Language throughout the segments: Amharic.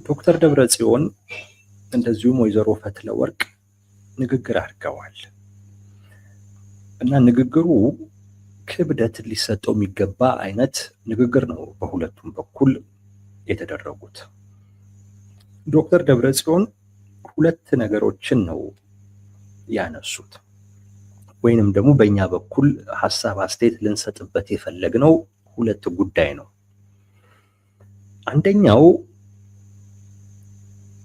ዶክተር ደብረጽዮን እንደዚሁም ወይዘሮ ፈትለወርቅ ንግግር አድርገዋል እና ንግግሩ ክብደት ሊሰጠው የሚገባ አይነት ንግግር ነው በሁለቱም በኩል የተደረጉት። ዶክተር ደብረጽዮን ሁለት ነገሮችን ነው ያነሱት ወይንም ደግሞ በእኛ በኩል ሐሳብ አስተያየት ልንሰጥበት የፈለግነው ሁለት ጉዳይ ነው። አንደኛው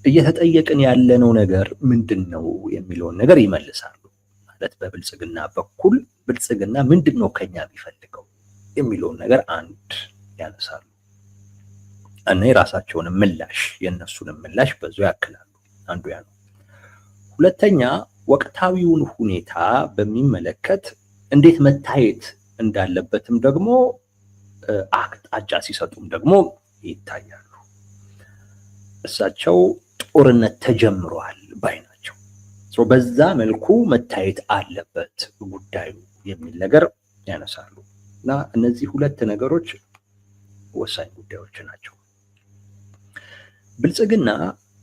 እየተጠየቅን ያለነው ነገር ምንድነው የሚለውን ነገር ይመልሳሉ። ማለት በብልጽግና በኩል ብልጽግና ምንድነው ከኛ ቢፈልገው የሚለውን ነገር አንድ ያነሳሉ እና የራሳቸውን ምላሽ የነሱን ምላሽ በዛው ያክላሉ። አንዱ ያ ነው። ሁለተኛ ወቅታዊውን ሁኔታ በሚመለከት እንዴት መታየት እንዳለበትም ደግሞ አቅጣጫ ሲሰጡም ደግሞ ይታያሉ። እሳቸው ጦርነት ተጀምሯል ባይ ናቸው። በዛ መልኩ መታየት አለበት ጉዳዩ የሚል ነገር ያነሳሉ እና እነዚህ ሁለት ነገሮች ወሳኝ ጉዳዮች ናቸው። ብልጽግና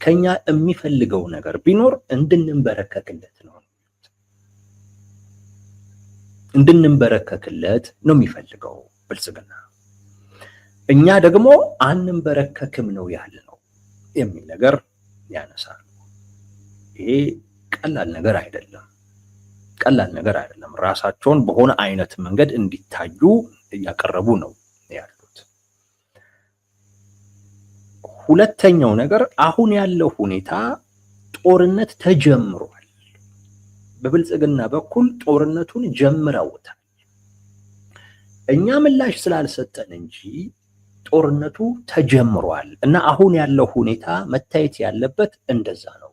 ከኛ የሚፈልገው ነገር ቢኖር እንድንበረከክለት ነው የሚፈልገው ብልጽግና። እኛ ደግሞ አንንበረከክም ነው ያልነው የሚል ነገር ያነሳሉ። ይሄ ቀላል ነገር አይደለም። ራሳቸውን በሆነ አይነት መንገድ እንዲታዩ እያቀረቡ ነው ያሉት። ሁለተኛው ነገር አሁን ያለው ሁኔታ ጦርነት ተጀምሯል። በብልጽግና በኩል ጦርነቱን ጀምረውታል። እኛ ምላሽ ስላልሰጠን እንጂ ጦርነቱ ተጀምሯል እና አሁን ያለው ሁኔታ መታየት ያለበት እንደዛ ነው።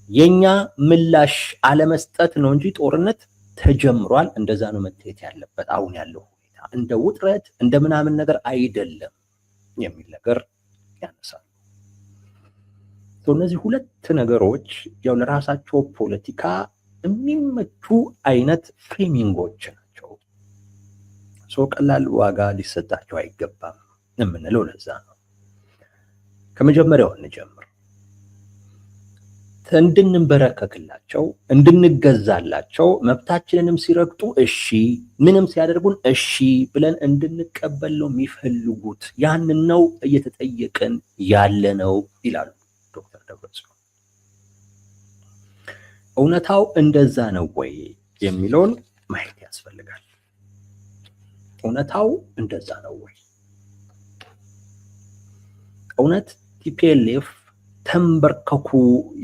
የኛ ምላሽ አለመስጠት ነው እንጂ ጦርነት ተጀምሯል፣ እንደዛ ነው መታየት ያለበት። አሁን ያለው ሁኔታ እንደ ውጥረት እንደ ምናምን ነገር አይደለም የሚል ነገር ያነሳሉ። እነዚህ ሁለት ነገሮች ያው ለራሳቸው ፖለቲካ የሚመቹ አይነት ፍሬሚንጎች ናቸው። ቀላል ዋጋ ሊሰጣቸው አይገባም የምንለው ለዛ ነው። ከመጀመሪያው እንጀምር። እንድንበረከክላቸው እንድንገዛላቸው መብታችንንም ሲረግጡ እሺ፣ ምንም ሲያደርጉን እሺ ብለን እንድንቀበል ነው የሚፈልጉት። ያንን ነው እየተጠየቅን ያለነው ይላሉ ዶክተር ደብረጽዮን። እውነታው እንደዛ ነው ወይ የሚለውን ማየት ያስፈልጋል። እውነታው እንደዛ ነው ወይ? እውነት ቲፒኤልኤፍ ተንበርከኩ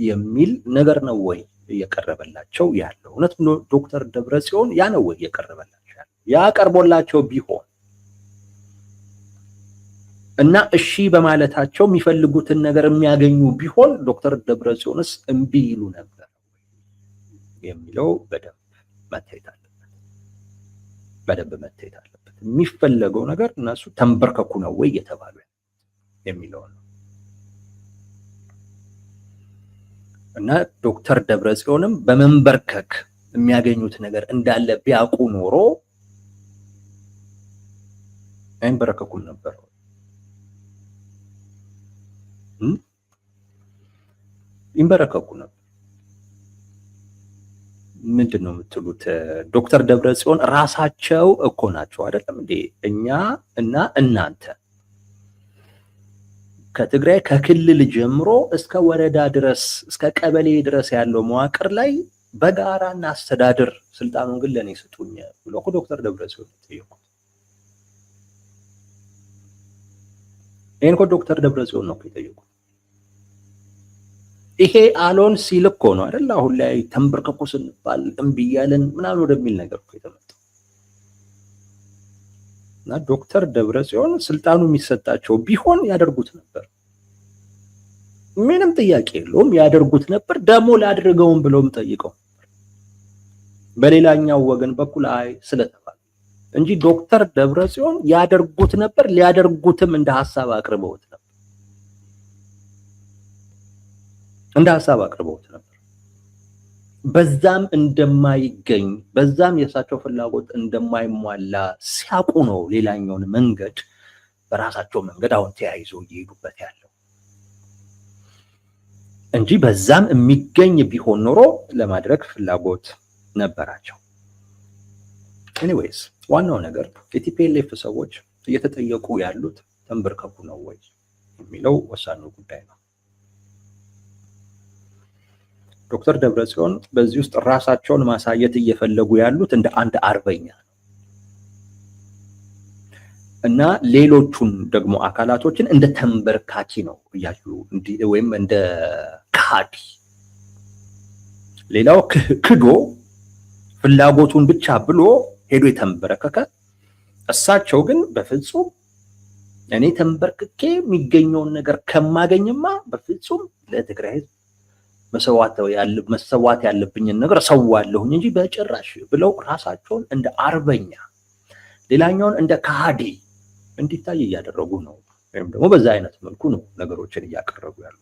የሚል ነገር ነው ወይ እየቀረበላቸው ያለው? እውነት ዶክተር ደብረጽዮን ያ ነው ወይ እየቀረበላቸው ያለው? ያ ቀርቦላቸው ቢሆን እና እሺ በማለታቸው የሚፈልጉትን ነገር የሚያገኙ ቢሆን ዶክተር ደብረጽዮንስ እምቢ ይሉ ነበር የሚለው በደንብ መታየት አለበት። የሚፈለገው ነገር እነሱ ተንበርከኩ ነው ወይ የተባሉ የሚለው ነው እና ዶክተር ደብረጽዮንም በመንበርከክ የሚያገኙት ነገር እንዳለ ቢያውቁ ኖሮ አይንበረከኩም ነበር። ይንበረከኩ ነበር። ምንድነው የምትሉት? ዶክተር ደብረጽዮን ራሳቸው እኮ ናቸው አይደለም እንዴ እኛ እና እናንተ ከትግራይ ከክልል ጀምሮ እስከ ወረዳ ድረስ እስከ ቀበሌ ድረስ ያለው መዋቅር ላይ በጋራ እናስተዳድር፣ ስልጣኑን ግን ለኔ ስጡኝ ብሎ እኮ ዶክተር ደብረጽዮን ጠየቁት። ይሄን እኮ ዶክተር ደብረጽዮን ነው የጠየቁት። ይሄ አሎን ሲል እኮ ነው አይደል አሁን ላይ ተንበርከኩ ስንባል እምቢ እያልን ምናምን ወደሚል ነገር እኮ የተመጣው። እና ዶክተር ደብረጽዮን ስልጣኑ የሚሰጣቸው ቢሆን ያደርጉት ነበር። ምንም ጥያቄ የለውም፣ ያደርጉት ነበር። ደግሞ ላድርገውም ብለውም ጠይቀው በሌላኛው ወገን በኩል አይ ስለተባለ እንጂ ዶክተር ደብረጽዮን ያደርጉት ነበር። ሊያደርጉትም እንደ ሐሳብ አቅርበውት ነበር። በዛም እንደማይገኝ በዛም የእሳቸው ፍላጎት እንደማይሟላ ሲያውቁ ነው ሌላኛውን መንገድ በራሳቸው መንገድ አሁን ተያይዘው እየሄዱበት ያለው። እንጂ በዛም የሚገኝ ቢሆን ኖሮ ለማድረግ ፍላጎት ነበራቸው። ኤኒዌይስ ዋናው ነገር የቲፒኤልኤፍ ሰዎች እየተጠየቁ ያሉት ተንበርከኩ ነው ወይ የሚለው ወሳኙ ጉዳይ ነው። ዶክተር ደብረጽዮን በዚህ ውስጥ ራሳቸውን ማሳየት እየፈለጉ ያሉት እንደ አንድ አርበኛ እና ሌሎቹን ደግሞ አካላቶችን እንደ ተንበርካኪ ነው እያዩ ወይም እንደ ካዲ፣ ሌላው ክዶ ፍላጎቱን ብቻ ብሎ ሄዶ የተንበረከከ፣ እሳቸው ግን በፍጹም እኔ ተንበርክኬ የሚገኘውን ነገር ከማገኝማ በፍጹም ለትግራይ ህዝብ መሰዋት ያለብኝን ነገር ሰዋለሁኝ እንጂ በጭራሽ ብለው ራሳቸውን እንደ አርበኛ ሌላኛውን እንደ ካዲ እንዲታይ እያደረጉ ነው። ወይም ደግሞ በዛ አይነት መልኩ ነው ነገሮችን እያቀረቡ ያሉት።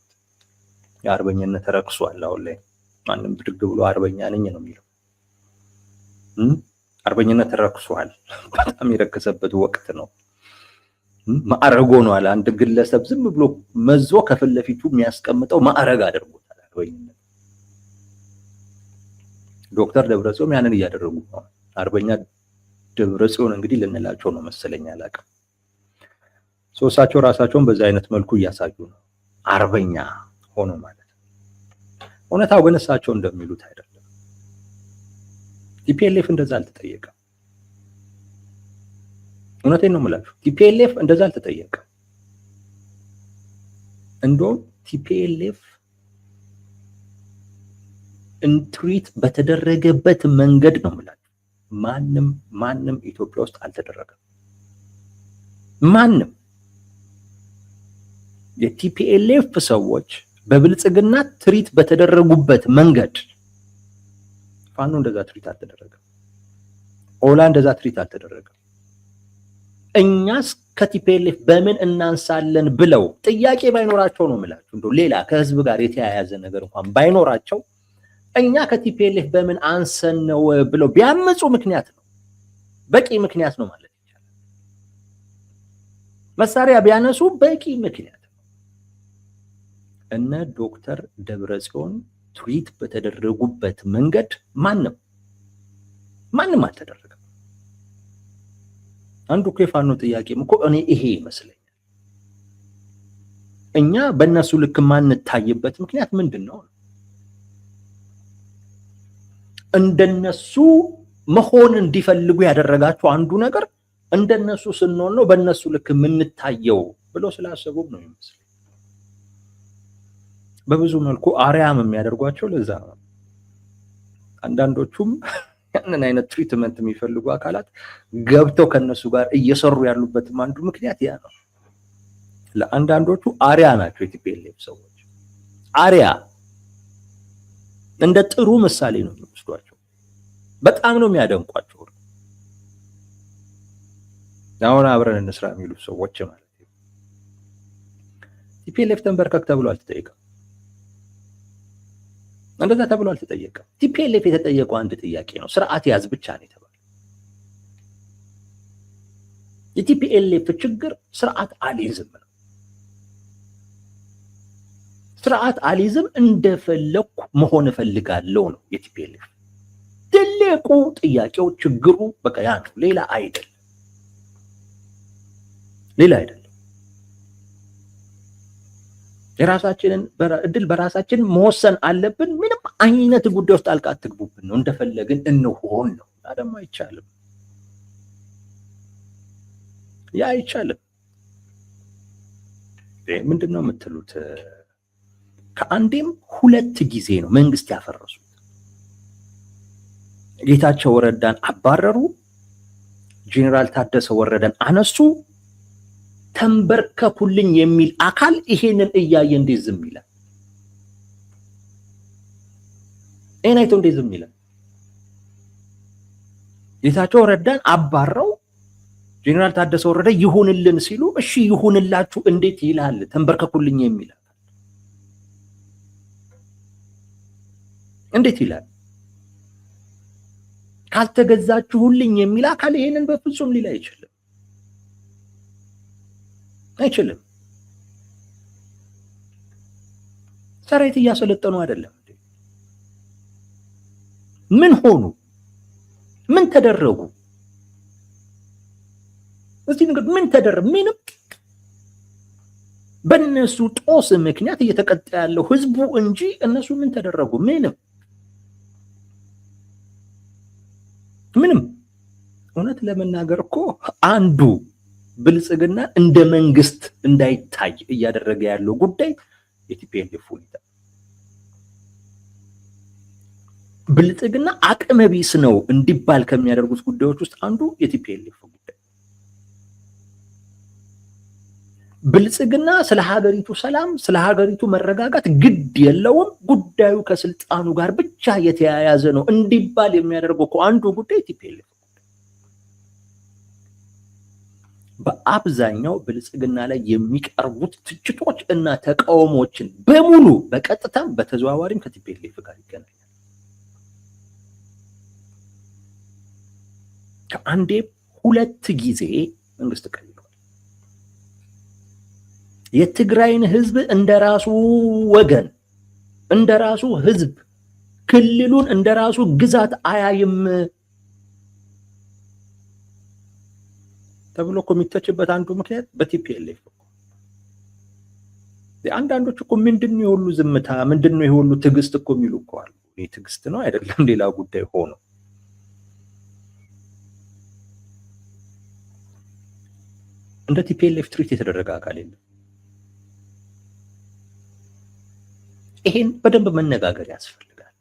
የአርበኝነት ተረክሷል። አሁን ላይ ማንም ብድግ ብሎ አርበኛ ነኝ ነው የሚለው። አርበኝነት ተረክሷል። በጣም የረከሰበት ወቅት ነው። ማዕረግ ሆኗል። አንድ ግለሰብ ዝም ብሎ መዞ ከፊት ለፊቱ የሚያስቀምጠው ማዕረግ አድርጎታል አርበኝነት። ዶክተር ደብረጽዮን ያንን እያደረጉ ነው። አርበኛ ደብረጽዮን እንግዲህ ልንላቸው ነው መሰለኝ አላውቅም። እሳቸው ራሳቸውን በዛ አይነት መልኩ እያሳዩ ነው፣ አርበኛ ሆኖ ማለት ነው። እውነታው ግን እሳቸው እንደሚሉት አይደለም። ቲፒኤልኤፍ እንደዛ አልተጠየቀም። እውነቴን ነው የምላችሁ፣ ቲፒኤልኤፍ እንደዛ አልተጠየቀም። እንደውም ቲፒኤልኤፍ ኢንትሪት በተደረገበት መንገድ ነው የምላችሁ። ማንም ኢትዮጵያ ውስጥ አልተደረገም። ማንም የቲፒኤልኤፍ ሰዎች በብልጽግና ትሪት በተደረጉበት መንገድ ፋኖ እንደዛ ትሪት አልተደረገም። ኦላ እንደዛ ትሪት አልተደረገም። እኛስ ከቲፒኤልኤፍ በምን እናንሳለን ብለው ጥያቄ ባይኖራቸው ነው የምላችሁ፣ እንደው ሌላ ከህዝብ ጋር የተያያዘ ነገር እንኳን ባይኖራቸው እኛ ከቲፒኤልኤፍ በምን አንሰን ነው ብለው ቢያመጹ ምክንያት ነው፣ በቂ ምክንያት ነው ማለት ይቻላል። መሳሪያ ቢያነሱ በቂ ምክንያት ነው። እነ ዶክተር ደብረጽዮን ትዊት በተደረጉበት መንገድ ማንም አልተደረገም። አንዱ ከፋኖ ጥያቄም እኮ እኔ ይሄ ይመስለኛል፣ እኛ በእነሱ ልክ ማንታይበት ምክንያት ምንድነው? እንደነሱ መሆን እንዲፈልጉ ያደረጋቸው አንዱ ነገር እንደነሱ ስንሆን ነው በእነሱ ልክ የምንታየው ብሎ ስላሰቡም ነው ይመስል። በብዙ መልኩ አርያም የሚያደርጓቸው ለዛ ነው። አንዳንዶቹም ያንን አይነት ትሪትመንት የሚፈልጉ አካላት ገብተው ከነሱ ጋር እየሰሩ ያሉበትም አንዱ ምክንያት ያ ነው። ለአንዳንዶቹ አርያ ናቸው የቲፒኤልኤፍ ሰዎች። አርያ እንደ ጥሩ ምሳሌ ነው የሚወስዷቸው። በጣም ነው የሚያደንቋቸው። አሁን አብረን እንስራ የሚሉ ሰዎች ማለት ነው። ቲፒኤልኤፍ ተንበርከክ ተብሎ አልተጠየቀም። እንደዛ ተብሎ አልተጠየቀም። ቲፒኤልኤፍ የተጠየቀው አንድ ጥያቄ ነው፣ ስርዓት ያዝ ብቻ ነው የተባለው። የቲፒኤልኤፍ ችግር ስርዓት አልይዝም ነው። ስርዓት አልይዝም፣ እንደፈለኩ መሆን እፈልጋለሁ ነው የቲፒኤልኤፍ ትልቁ ጥያቄው። ችግሩ በቃ ያ ነው፣ ሌላ አይደለም። የራሳችንን እድል በራሳችን መወሰን አለብን። ምንም አይነት ጉዳይ ውስጥ ጣልቃ አትግቡብን ነው፣ እንደፈለግን እንሆን ነው። አደም አይቻልም፣ ያ አይቻልም። ምንድነው የምትሉት? ከአንዴም ሁለት ጊዜ ነው መንግስት ያፈረሱት። ጌታቸው ረዳን አባረሩ፣ ጄኔራል ታደሰ ወረደን አነሱ። ተንበርከኩልኝ የሚል አካል ይሄንን እያየ እንዴት ዝም ይላል? ይሄን አይቶ እንዴት ዝም ይላል? ጌታቸው ረዳን አባረው ጄኔራል ታደሰ ወረደ ይሁንልን ሲሉ እሺ ይሁንላችሁ እንዴት ይላል? ተንበርከኩልኝ የሚል እንዴት ይላል? ካልተገዛችሁልኝ የሚል አካል ይሄንን በፍጹም ሊል አይችልም። ሰራዊት እያሰለጠኑ አይደለም። ምን ሆኑ? ምን ተደረጉ? እዚህ ነገር ምን ተደረገ? ምንም። በእነሱ ጦስ ምክንያት እየተቀጣ ያለው ህዝቡ እንጂ እነሱ ምን ተደረጉ? ምንም። እውነት ለመናገር እኮ አንዱ ብልጽግና እንደ መንግስት እንዳይታይ እያደረገ ያለው ጉዳይ የቲፒኤልኤፍ ሁኔታ። ብልጽግና አቅመ ቢስ ነው እንዲባል ከሚያደርጉት ጉዳዮች ውስጥ አንዱ የቲፒኤልኤፍ ጉዳይ። ብልጽግና ስለ ሀገሪቱ ሰላም፣ ስለ ሀገሪቱ መረጋጋት ግድ የለውም፣ ጉዳዩ ከስልጣኑ ጋር ብቻ የተያያዘ ነው እንዲባል የሚያደርገው እኮ አንዱ ጉዳይ ቲፒኤልኤፍ። በአብዛኛው ብልጽግና ላይ የሚቀርቡት ትችቶች እና ተቃውሞችን በሙሉ በቀጥታም በተዘዋዋሪም ከቲፒኤልኤፍ ጋር ይገናኛል። ከአንዴ 2 ጊዜ መንግስት ቀይሯል። የትግራይን ህዝብ እንደራሱ ወገን፣ እንደራሱ ህዝብ፣ ክልሉን እንደራሱ ግዛት አያይም ተብሎ እኮ የሚተችበት አንዱ ምክንያት በቲፒኤልኤፍ እኮ። አንዳንዶች እኮ ምንድነው የሁሉ ዝምታ፣ ምንድነው የሁሉ ትዕግስት እኮ የሚሉ እኮ አሉ። ይሄ ትዕግስት ነው አይደለም ሌላ ጉዳይ ሆኖ፣ እንደ ቲፒኤልኤፍ ትሪት የተደረገ አካል የለም። ይሄን በደንብ መነጋገር ያስፈልጋል።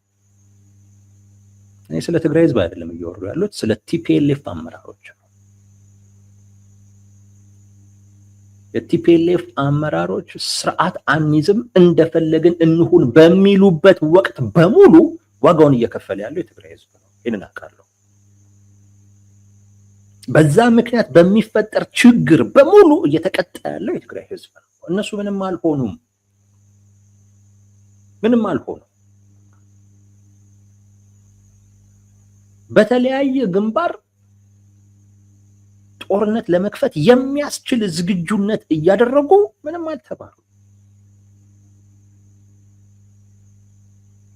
እኔ ስለ ትግራይ ህዝብ አይደለም እያወሩ ያሉት፣ ስለ ቲፒኤልኤፍ አመራሮች ነው። የቲፒኤልኤፍ አመራሮች ስርዓት አንይዝም እንደፈለግን እንሁን በሚሉበት ወቅት በሙሉ ዋጋውን እየከፈለ ያለው የትግራይ ህዝብ ነው። ይሄንን አውቃለሁ። በዛ ምክንያት በሚፈጠር ችግር በሙሉ እየተቀጣ ያለው የትግራይ ህዝብ ነው። እነሱ ምንም አልሆኑም። በተለያየ ግንባር ጦርነት ለመክፈት የሚያስችል ዝግጁነት እያደረጉ ምንም አልተባሉ።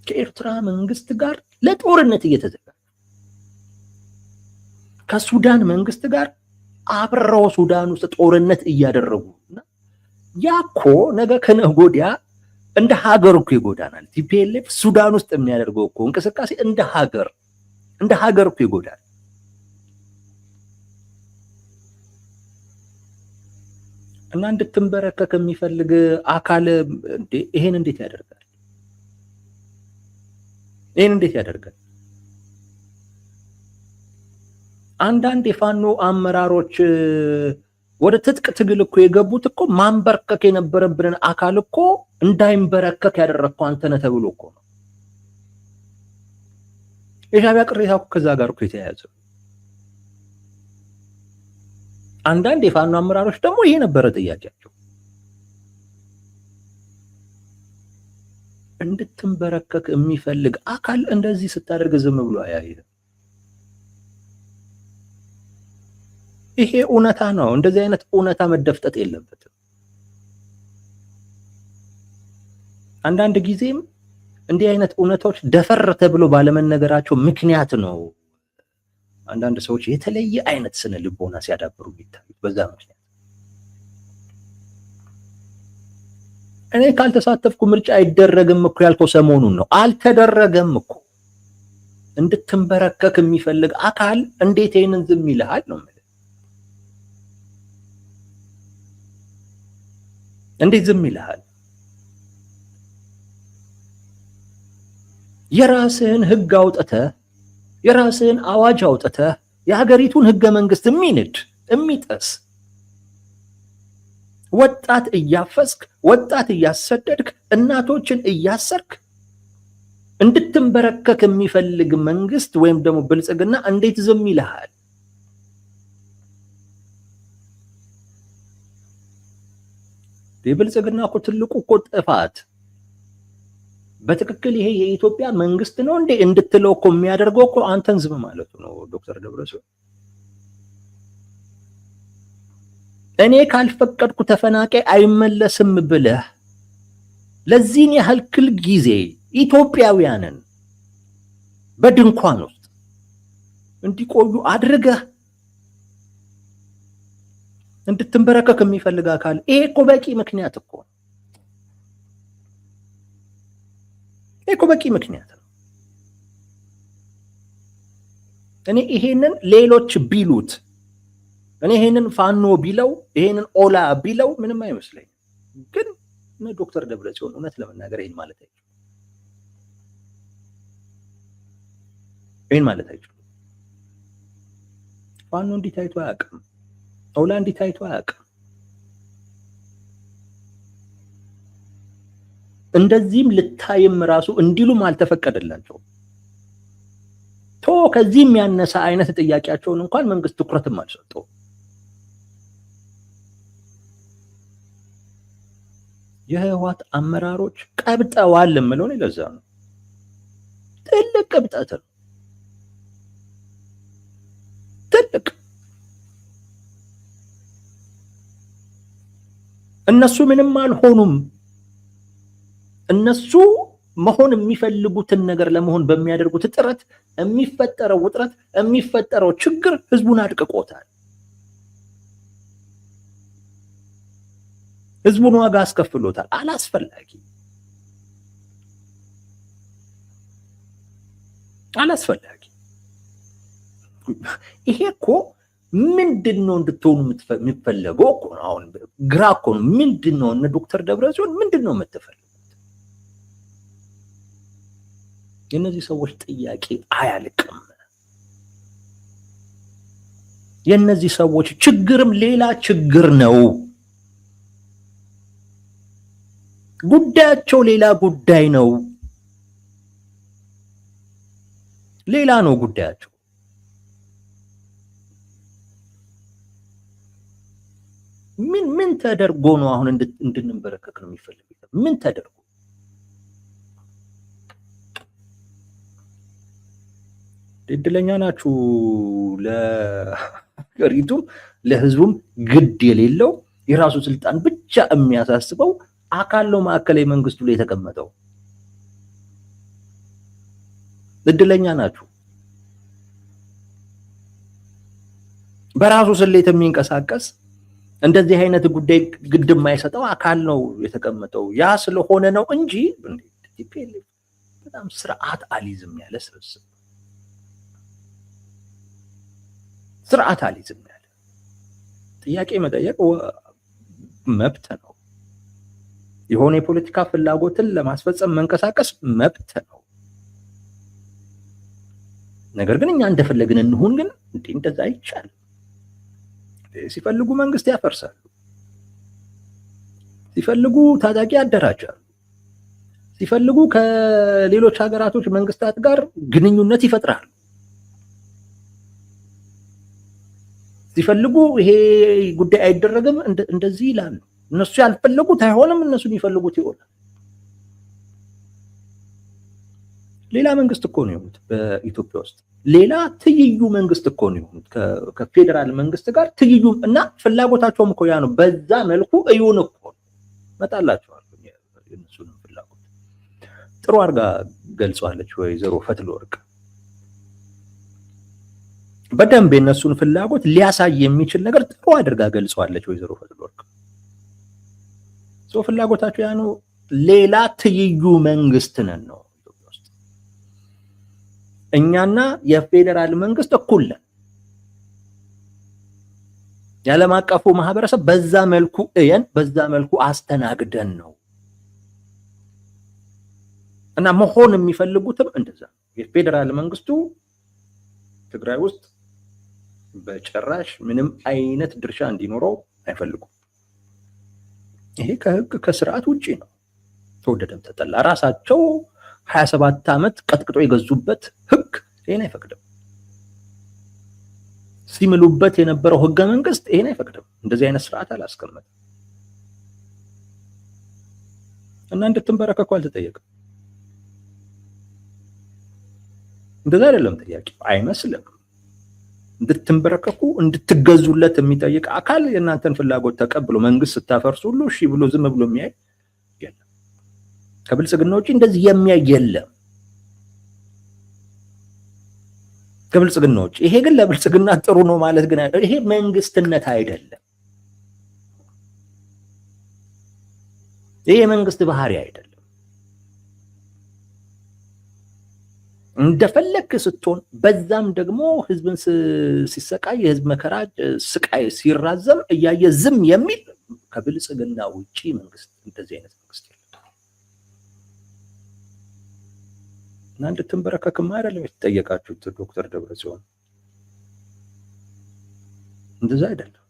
ከኤርትራ መንግስት ጋር ለጦርነት እየተዘጋጁ፣ ከሱዳን መንግስት ጋር አብረው ሱዳን ውስጥ ጦርነት እያደረጉና ያኮ ነገ ከነገ ወዲያ እንደ ሀገር እኮ ይጎዳናል። ቲፒኤልኤፍ ሱዳን ውስጥ የሚያደርገው እኮ እንቅስቃሴ እንደ ሀገር እኮ ይጎዳል። እና እንድትንበረከክ የሚፈልግ አካል ይሄን እንዴት ያደርጋል? አንዳንድ የፋኖ አመራሮች ወደ ትጥቅ ትግል እኮ የገቡት እኮ ማንበርከክ የነበረብንን አካል እኮ እንዳይንበረከክ ያደረግከው አንተ ነህ ተብሎ እኮ ነው። የሻዕቢያ ቅሬታ እኮ ከዛ ጋር እኮ የተያያዘ። አንዳንድ የፋኖ አመራሮች ደግሞ ይሄ ነበረ ጥያቄያቸው፣ እንድትንበረከክ የሚፈልግ አካል እንደዚህ ስታደርግ ዝም ብሎ አያይህ። ይሄ እውነታ ነው። እንደዚህ አይነት እውነታ መደፍጠጥ የለበትም። አንዳንድ ጊዜም እንዲህ አይነት እውነታዎች ደፈር ተብሎ ባለመነገራቸው ምክንያት ነው አንዳንድ ሰዎች የተለየ አይነት ስነ ልቦና ሲያዳብሩ የሚታዩት። በዛ ምክንያት እኔ ካልተሳተፍኩ ምርጫ አይደረግም እኮ ያልከው ሰሞኑን ነው። አልተደረገም እኮ። እንድትንበረከክ የሚፈልግ አካል እንዴት ይሄንን ዝም ይልሃል ነው ማለት? እንዴት ዝም ይልሃል? የራስህን ህግ አውጥተህ የራስህን አዋጅ አውጥተህ የሀገሪቱን ህገ መንግስት የሚጥስ ወጣት እያፈስክ፣ ወጣት እያሰደድክ፣ እናቶችን እያሰርክ እንድትንበረከክ የሚፈልግ መንግስት ወይም ደግሞ ብልጽግና እንዴት ዝም ይልሃል? የብልጽግና እኮ ትልቁ እኮ ጥፋት በትክክል ይሄ የኢትዮጵያ መንግስት ነው እንዴ እንድትለው እኮ የሚያደርገው እኮ አንተን ዝም ማለቱ ነው። ዶክተር ደብረጽዮን እኔ ካልፈቀድኩ ተፈናቃይ አይመለስም ብለህ ለዚህን ያህል ክል ጊዜ ኢትዮጵያውያንን በድንኳን ውስጥ እንዲቆዩ አድርገህ እንድትንበረከክ የሚፈልግ አካል ይሄ እኮ በቂ ምክንያት እኮ ነው። ይሄ እኮ በቂ ምክንያት ነው። እኔ ይሄንን ሌሎች ቢሉት፣ እኔ ይሄንን ፋኖ ቢለው፣ ይሄንን ኦላ ቢለው ምንም አይመስለኝም። ግን ዶክተር ደብረጽዮን እውነት ለመናገር ይሄን ማለት አይችልም። ይሄን ማለት አይችልም። ፋኖ እንዲህ ታይቶ አያውቅም። ኦላ እንዲህ ታይቶ አያውቅም። እንደዚህም ልታይም ራሱ እንዲሉም አልተፈቀደላቸውም። ከዚህም ያነሳ አይነት ጥያቄያቸውን እንኳን መንግስት ትኩረትም አልሰጠው። የህወሓት አመራሮች ቀብጠዋል የምለው ነው። ለዛ ነው ትልቅ ቅብጠት ነው። ትልቅ እነሱ ምንም አልሆኑም። እነሱ መሆን የሚፈልጉትን ነገር ለመሆን በሚያደርጉት ጥረት የሚፈጠረው ውጥረት፣ የሚፈጠረው ችግር ህዝቡን አድቅቆታል። ህዝቡን ዋጋ አስከፍሎታል። አላስፈላጊ ይሄ እኮ ምንድነው እንድትሆኑ የሚፈለገው እኮ ነው። አሁን ግራ እኮ ነው። ምንድነው እነ ዶክተር ደብረጽዮን ምንድነው የምትፈልጉት? የእነዚህ ሰዎች ጥያቄ አያልቅም። የእነዚህ ሰዎች ችግርም ሌላ ችግር ነው። ጉዳያቸው ሌላ ጉዳይ ነው። ሌላ ነው ጉዳያቸው። ምን ተደርጎ ነው አሁን እንድንበረከክ ነው የሚፈልጉት? ምን ተደርጎ? እድለኛ ናችሁ። ለሀገሪቱም ለህዝቡም ግድ የሌለው የራሱ ስልጣን ብቻ የሚያሳስበው አካል ነው ማዕከላዊ መንግስቱ ላይ የተቀመጠው። እድለኛ ናችሁ። በራሱ ስሌት የሚንቀሳቀስ እንደዚህ አይነት ጉዳይ ግድ የማይሰጠው አካል ነው የተቀመጠው። ያ ስለሆነ ነው እንጂ በጣም ስርዓት አሊዝም ያለ ስብስብ፣ ስርዓት አሊዝም ያለ ጥያቄ መጠየቅ መብት ነው። የሆነ የፖለቲካ ፍላጎትን ለማስፈጸም መንቀሳቀስ መብት ነው። ነገር ግን እኛ እንደፈለግን እንሁን ግን እንደዛ አይቻልም። ሲፈልጉ መንግስት ያፈርሳሉ፣ ሲፈልጉ ታጣቂ ያደራጃሉ፣ ሲፈልጉ ከሌሎች ሀገራቶች መንግስታት ጋር ግንኙነት ይፈጥራሉ፣ ሲፈልጉ ይሄ ጉዳይ አይደረግም እንደዚህ ይላሉ። እነሱ ያልፈለጉት አይሆንም፣ እነሱ የሚፈልጉት ይሆናል። ሌላ መንግስት እኮ ነው የሆኑት በኢትዮጵያ ውስጥ። ሌላ ትይዩ መንግስት እኮ ነው የሆኑት ከፌዴራል መንግስት ጋር ትይዩ እና ፍላጎታቸውም እኮ ያ ነው። በዛ መልኩ እዩን እኮ መጣላቸዋል። የእነሱን ፍላጎት ጥሩ አድርጋ ገልጿለች ወይዘሮ ፈትለወርቅ። በደንብ የእነሱን ፍላጎት ሊያሳይ የሚችል ነገር ጥሩ አድርጋ ገልጿለች ወይዘሮ ፈትለወርቅ። ፍላጎታቸው ያ ነው። ሌላ ትይዩ መንግስት ነን ነው ኢትዮጵያ ውስጥ። እኛና የፌዴራል መንግስት እኩል ነን። የዓለም አቀፉ ማህበረሰብ በዛ መልኩ በዛ መልኩ አስተናግደን ነው እና መሆን የሚፈልጉትም እንደዛ። የፌዴራል መንግስቱ ትግራይ ውስጥ በጭራሽ ምንም አይነት ድርሻ እንዲኖረው አይፈልጉም። ይሄ ከህግ ከስርዓት ውጪ ነው። ተወደደም ተጠላ ራሳቸው 27 ዓመት ቀጥቅጦ የገዙበት ህግ ይሄን አይፈቅድም። ሲምሉበት የነበረው ህገ መንግስት ይሄን አይፈቅድም። እንደዚህ አይነት ስርዓት አላስቀመጠም እና እንድትንበረከኩ አልተጠየቀም። እንደዛ አይደለም ጥያቄ አይመስልም። እንድትንበረከኩ እንድትገዙለት የሚጠይቅ አካል የእናንተን ፍላጎት ተቀብሎ መንግስት ስታፈርሱ ሁሉ እሺ ብሎ ዝም ብሎ የሚያይ የለም። ከብልጽግና ውጪ እንደዚህ የሚያይ የለም ከብልጽግና ውጪ። ይሄ ግን ለብልጽግና ጥሩ ነው ማለት ግን ይሄ መንግስትነት አይደለም። ይሄ የመንግስት ባህሪ አይደለም። እንደፈለክ ስትሆን በዛም ደግሞ ህዝብን ሲሰቃይ የህዝብ መከራ ስቃይ ሲራዘም እያየ ዝም የሚል ከብልጽግና ውጪ መንግስት እንደዚህ አይነት መንግስት የለም። እና እንድትንበረከክማ አይደለም የተጠየቃችሁት ዶክተር ደብረጽዮን፣ እንደዛ አይደለም።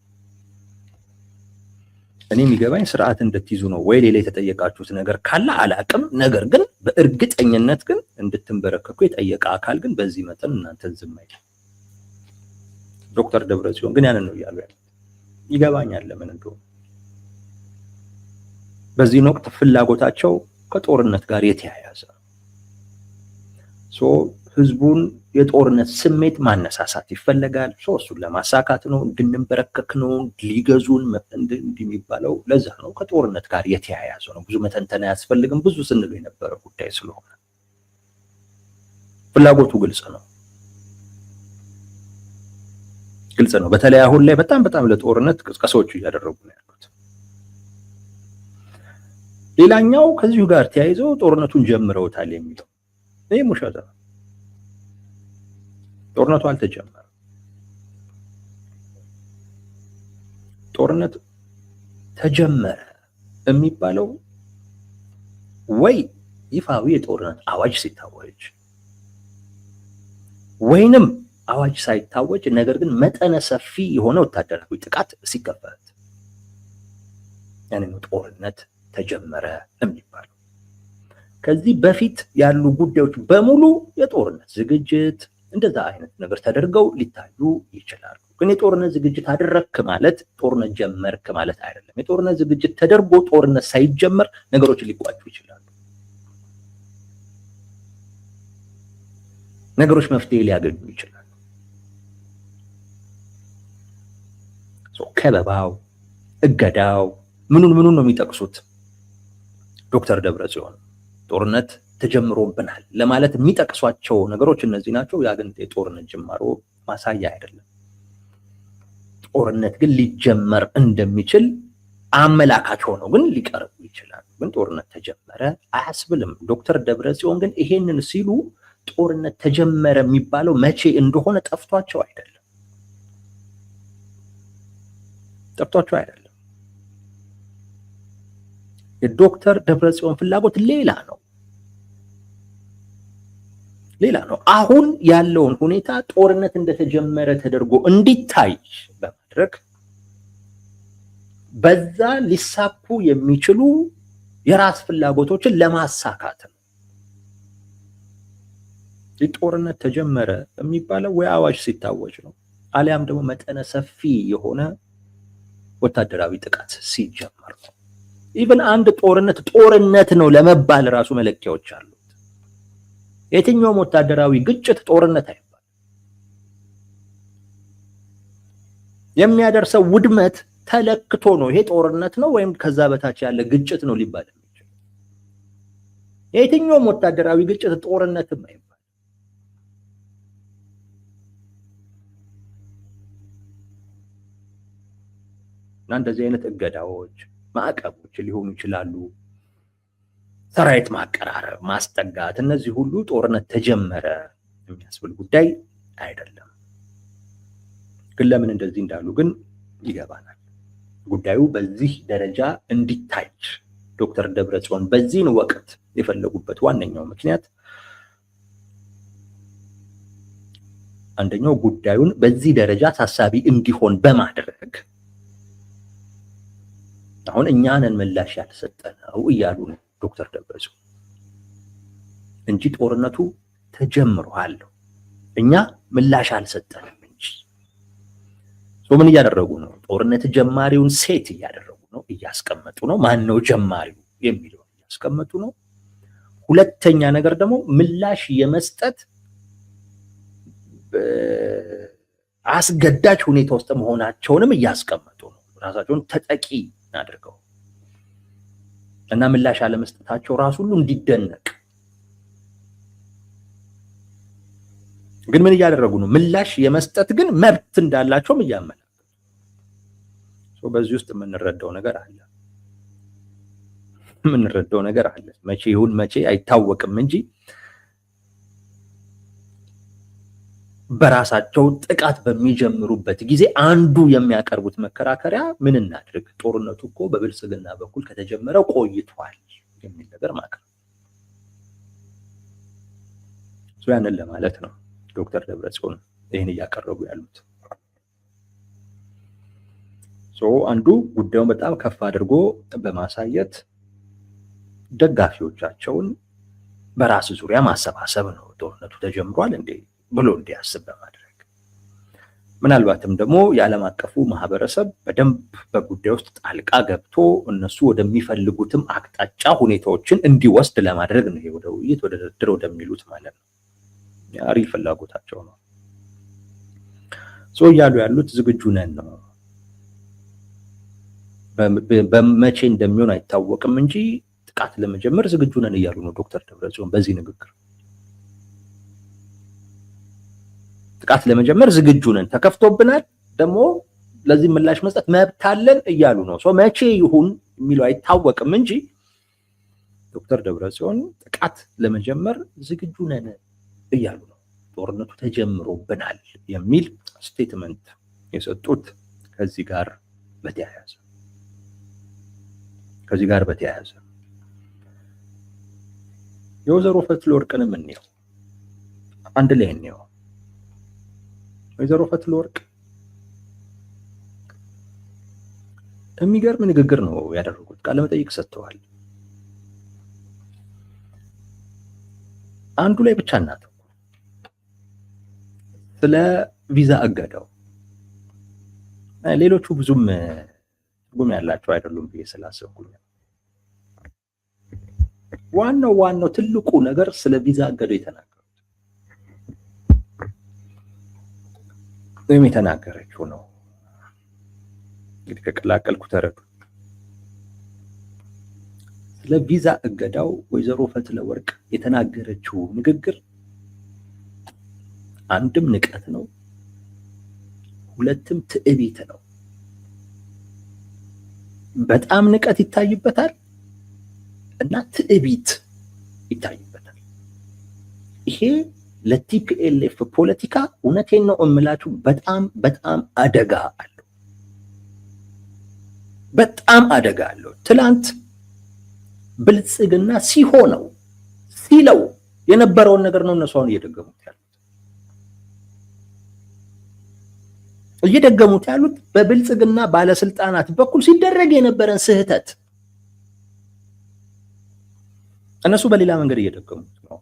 እኔ የሚገባኝ ስርዓት እንድትይዙ ነው ወይ ሌላ የተጠየቃችሁት ነገር ካለ አላቅም። ነገር ግን በእርግጠኝነት ግን እንድትንበረከኩ የጠየቀ አካል ግን በዚህ መጠን እናንተን ዝም አይልም። ዶክተር ደብረጽዮን ግን ያንን ነው እያሉ ያሉት። ይገባኛል ለምን እንደሆነ። በዚህን ወቅት ፍላጎታቸው ከጦርነት ጋር የተያያዘ ህዝቡን የጦርነት ስሜት ማነሳሳት ይፈልጋል። እሱን ለማሳካት ነው፣ እንድንበረከክ ነው፣ ሊገዙን እንደሚባለው ለዛ ነው። ከጦርነት ጋር የተያያዘ ነው። ብዙ መተንተን አያስፈልግም። ብዙ ስንሉ የነበረ ጉዳይ ስለሆነ ፍላጎቱ ግልጽ ነው ግልጽ ነው። በተለይ አሁን ላይ በጣም ለጦርነት ቅስቀሳዎቹ እያደረጉ ነው ያሉት። ሌላኛው ከዚሁ ጋር ተያይዘው ጦርነቱን ጀምረውታል የሚለው ይሄ ሙሻታ ነው። ጦርነቱ አልተጀመረም። ጦርነት ተጀመረ የሚባለው ወይ ይፋዊ የጦርነት አዋጅ ሲታወጅ ወይንም አዋጅ ሳይታወጅ ነገር ግን መጠነ ሰፊ የሆነ ወታደራዊ ጥቃት ሲከፈት ያኔ ነው ጦርነት ተጀመረ የሚባለው። ከዚህ በፊት ያሉ ጉዳዮች በሙሉ የጦርነት ዝግጅት እንደዛ አይነት ነገር ተደርገው ሊታዩ ይችላሉ። ግን የጦርነት ዝግጅት አደረክ ማለት ጦርነት ጀመርክ ማለት አይደለም። የጦርነት ዝግጅት ተደርጎ ጦርነት ሳይጀመር ነገሮች ሊቋጩ ይችላሉ። ነገሮች መፍትሄ ሊያገኙ ይችላሉ። ከበባው፣ እገዳው ምኑን ነው የሚጠቅሱት ዶክተር ደብረጽዮን? ጦርነት ተጀምሮብናል ለማለት የሚጠቅሷቸው ነገሮች እነዚህ ናቸው። ያ ግን የጦርነት ጅማሮ ማሳያ አይደለም። ጦርነት ግን ሊጀመር እንደሚችል አመላካች ሆነው ግን ሊቀርቡ ይችላሉ። ግን ጦርነት ተጀመረ አያስብልም። ዶክተር ደብረጽዮን ግን ይሄንን ሲሉ ጦርነት ተጀመረ የሚባለው መቼ እንደሆነ ጠፍቷቸው አይደለም። የዶክተር ደብረጽዮን ፍላጎት ሌላ ነው። አሁን ያለውን ሁኔታ ጦርነት እንደተጀመረ ተደርጎ እንዲታይ በማድረግ በዛ ሊሳኩ የሚችሉ የራስ ፍላጎቶችን ለማሳካት ነው። ጦርነት ተጀመረ የሚባለው ወይ አዋጅ ሲታወጅ ነው፣ አሊያም ደግሞ መጠነ ሰፊ የሆነ ወታደራዊ ጥቃት ሲጀመር ነው። ኢቭን አንድ ጦርነት ነው ለመባል ራሱ መለኪያዎች አሉት። የትኛውም ወታደራዊ ግጭት ጦርነት አይባል። የሚያደርሰው ውድመት ተለክቶ ነው ይሄ ጦርነት ነው ወይም ከዛ በታች ያለ ግጭት ነው ሊባል የሚችል። የትኛውም ወታደራዊ ግጭት ጦርነትም አይባል። እና እንደዚህ አይነት እገዳዎች፣ ማዕቀቦች ሊሆኑ ይችላሉ። ሰራዊት ማቀራረብ፣ ማስጠጋት፣ እነዚህ ሁሉ ጦርነት ተጀመረ የሚያስብል ጉዳይ አይደለም። ግን ለምን እንደዚህ እንዳሉ ግን ይገባናል። ጉዳዩ በዚህ ደረጃ እንዲታይ ዶክተር ደብረጽዮን በዚህን ወቅት የፈለጉበት ዋነኛው ምክንያት አንደኛው ጉዳዩን በዚህ ደረጃ ታሳቢ እንዲሆን በማድረግ አሁን እኛንን ምላሽ ያልሰጠነው እያሉ ነው ዶክተር ደብረጽዮን እንጂ ጦርነቱ ተጀምሯል፣ እኛ ምላሽ አልሰጠንም እንጂ። ምን እያደረጉ ነው? ጦርነት ጀማሪውን ሴት እያደረጉ ነው፣ እያስቀመጡ ነው። ማን ነው ጀማሪው የሚለውን እያስቀመጡ ነው። ሁለተኛ ነገር ደግሞ ምላሽ የመስጠት አስገዳጅ ሁኔታ ውስጥ መሆናቸውንም እያስቀመጡ ነው። ራሳቸውን ተጠቂ አድርገው እና ምላሽ አለመስጠታቸው ራሱ ሁሉ እንዲደነቅ ግን ምን እያደረጉ ነው? ምላሽ የመስጠት ግን መብት እንዳላቸውም እያመለከቱ በዚህ ውስጥ የምንረዳው ነገር አለ። መቼ ይሁን መቼ አይታወቅም እንጂ በራሳቸው ጥቃት በሚጀምሩበት ጊዜ አንዱ የሚያቀርቡት መከራከሪያ ምን እናድርግ፣ ጦርነቱ እኮ በብልጽግና በኩል ከተጀመረ ቆይቷል የሚል ነገር ማቅረብ ያንን ለማለት ነው ዶክተር ደብረጽዮን ይህን እያቀረቡ ያሉት። አንዱ ጉዳዩን በጣም ከፍ አድርጎ በማሳየት ደጋፊዎቻቸውን በራስ ዙሪያ ማሰባሰብ ነው። ጦርነቱ ተጀምሯል እንዴ ብሎ እንዲያስብ በማድረግ ምናልባትም ደግሞ የዓለም አቀፉ ማህበረሰብ በደንብ በጉዳይ ውስጥ ጣልቃ ገብቶ እነሱ ወደሚፈልጉትም አቅጣጫ ሁኔታዎችን እንዲወስድ ለማድረግ ነው። ወደ ውይይት ወደ ድርድር ወደሚሉት ማለት ነው። ያሪ ፍላጎታቸው ነው። እያሉ ያሉት ዝግጁ ነን ነው። በመቼ እንደሚሆን አይታወቅም እንጂ ጥቃት ለመጀመር ዝግጁ ነን እያሉ ነው ዶክተር ደብረጽዮን በዚህ ንግግር። ጥቃት ለመጀመር ዝግጁ ነን፣ ተከፍቶብናል፣ ደግሞ ለዚህ ምላሽ መስጠት መብት አለን እያሉ ነው። መቼ ይሁን የሚለው አይታወቅም እንጂ ዶክተር ደብረጽዮን ጥቃት ለመጀመር ዝግጁ ነን እያሉ ነው። ጦርነቱ ተጀምሮብናል የሚል ስቴትመንት የሰጡት ከዚህ ጋር በተያያዘ የወይዘሮ ፈትለወርቅንም እንየው፣ አንድ ላይ እንየው። ወይዘሮ ፈትለወርቅ የሚገርም ንግግር ነው ያደረጉት። ቃለ መጠይቅ ሰጥተዋል። አንዱ ላይ ብቻ እናተኩር፣ ስለ ቪዛ እገዳው። ሌሎቹ ብዙም ትርጉም ያላቸው አይደሉም ብዬ ስላሰብኩኝ ዋናው ትልቁ ነገር ስለ ቪዛ እገዳው የተናገረችው ነው። እንግዲህ ከቀላቀልኩ ተረዱ። ስለ ቪዛ እገዳው ወይዘሮ ፈትለወርቅ የተናገረችው ንግግር አንድም ንቀት ነው፣ ሁለትም ትዕቢት ነው። በጣም ንቀት ይታይበታል እና ትዕቢት ይታይበታል። ይሄ ለቲፒኤልኤፍ ፖለቲካ እውነቴን ነው እምላችሁ በጣም አደጋ አለው። ትላንት ብልጽግና ሲለው የነበረውን ነገር ነው እነሱ አሁን እየደገሙት ያሉት በብልጽግና ባለስልጣናት በኩል ሲደረግ የነበረን ስህተት እነሱ በሌላ መንገድ እየደገሙት ነው።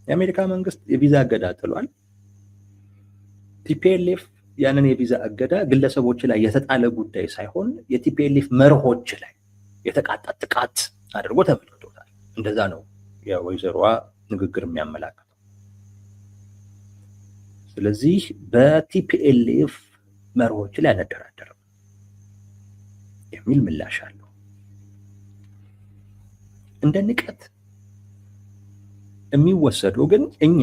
የአሜሪካ መንግስት የቪዛ እገዳ ጥሏል። ቲፒኤልኤፍ ያንን የቪዛ እገዳ ግለሰቦች ላይ የተጣለ ጉዳይ ሳይሆን የቲፒኤልኤፍ መርሆች ላይ የተቃጣ ጥቃት አድርጎ ተመልክቶታል። እንደዛ ነው የወይዘሮዋ ንግግር የሚያመላክተው። ስለዚህ በቲፒኤልኤፍ መርሆች ላይ አንደራደርም የሚል ምላሽ አለው። እንደ ንቀት የሚወሰደው ግን እኛ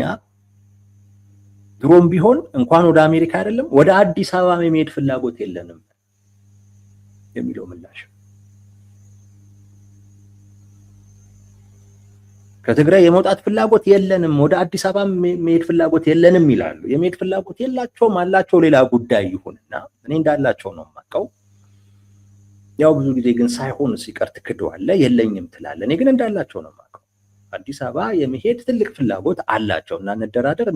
ድሮም ቢሆን እንኳን ወደ አሜሪካ አይደለም ወደ አዲስ አበባ የመሄድ ፍላጎት የለንም የሚለው ምላሽ። ከትግራይ የመውጣት ፍላጎት የለንም፣ ወደ አዲስ አበባ መሄድ ፍላጎት የለንም ይላሉ። የመሄድ ፍላጎት የላቸውም አላቸው ሌላ ጉዳይ ይሁንና እኔ እንዳላቸው ነው የማውቀው። ያው ብዙ ጊዜ ግን ሳይሆን ሲቀር ትክደዋለህ፣ የለኝም ትላለህ። እኔ ግን እንዳላቸው ነው የማውቀው። አዲስ አበባ የመሄድ ትልቅ ፍላጎት አላቸው እና እንደራደር፣